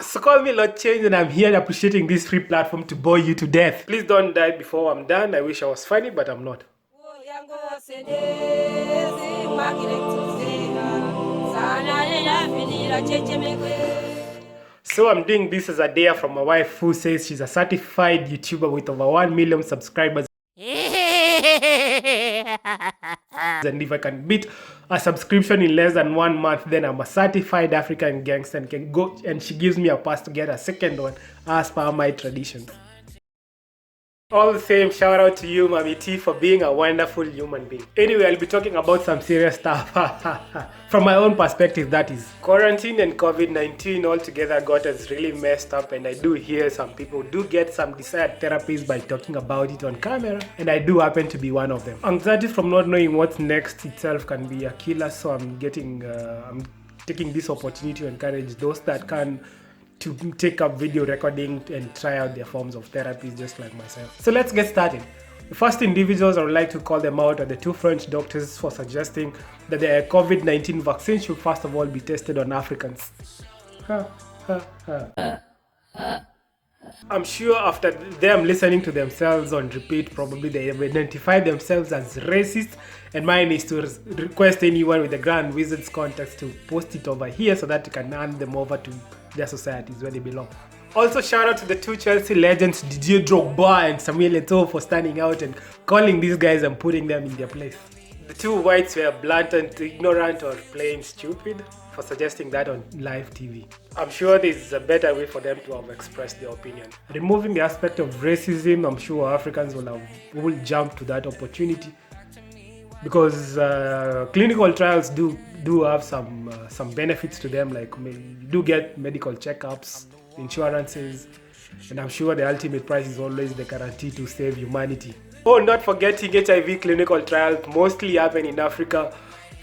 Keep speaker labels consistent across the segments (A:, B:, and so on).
A: So call me Lord Change, and I'm here appreciating this free platform to bore you to death. Please don't die before I'm done. I wish I was funny, but I'm not. So I'm doing this as a dare from my wife, who says she's a certified YouTuber with over 1 million subscribers. And if I can beat a subscription in less than 1 month, then I'm a certified African gangster and can go, and she gives me a pass to get a second one as per my tradition. All the same, shout out to you, Mami T, for being a wonderful human being. Anyway, I'll be talking about some serious stuff. From my own perspective, that is. Quarantine and COVID-19 altogether got us really messed up, and I do hear some people do get some desired therapies by talking about it on camera, and I do happen to be one of them. Anxiety from not knowing what's next itself can be a killer, so I'm taking this opportunity to encourage those that can to take up video recording and try out their forms of therapies just like myself. So let's get started. The first individuals I would like to call them out are the two French doctors for suggesting that the COVID-19 vaccine should first of all be tested on Africans. I'm sure after them listening to themselves on repeat, probably they have identified themselves as racist, and mine is to request anyone with the Grand Wizards contacts to post it over here so that you can hand them over to their societies where they belong. Also, shout out to the two Chelsea legends Didier Drogba and Samuel Eto'o for standing out and calling these guys and putting them in their place. The two whites were blunt and ignorant or plain stupid for suggesting that on live TV. I'm sure there's a better way for them to have expressed their opinion. Removing the aspect of racism, I'm sure Africans will jump to that opportunity, because clinical trials do have some benefits to them, like you do get medical checkups, insurances, and I'm sure the ultimate prize is always the guarantee to save humanity. Oh, not forgetting HIV clinical trials mostly happen in Africa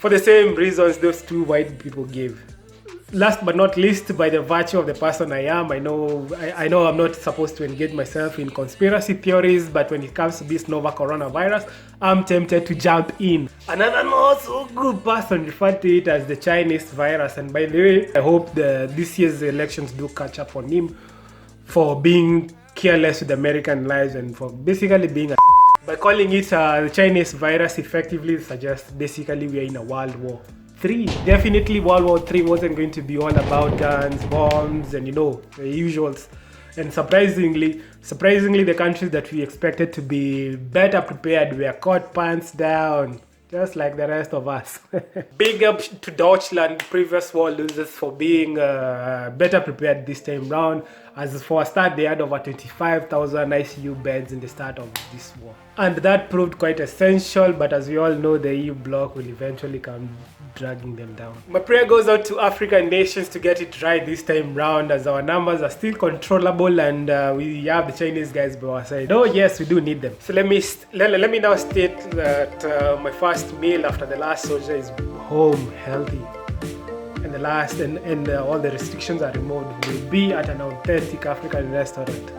A: for the same reasons those two white people gave. Last but not least, by the virtue of the person I am, I know I'm not supposed to engage myself in conspiracy theories, but when it comes to this novel coronavirus, I'm tempted to jump in. Another not so good person referred to it as the Chinese virus, and by the way, I hope this year's elections do catch up on him for being careless with American lives and for basically being a by calling it the Chinese virus effectively suggests basically we are in a World War III. Definitely World War III wasn't going to be all about guns, bombs, and the usuals. And surprisingly, the countries that we expected to be better prepared were caught pants down, just like the rest of us. Big up to Deutschland, previous war losers, for being better prepared this time round. As for a start, they had over 25,000 ICU beds in the start of this war. And that proved quite essential, but as we all know, the EU bloc will eventually come dragging them down. My prayer goes out to African nations to get it right this time round, as our numbers are still controllable and we have the Chinese guys by our side. Oh yes, we do need them. So let me now state that my first meal after the last soldier is home, healthy, and all the restrictions are removed, will be at an authentic African restaurant.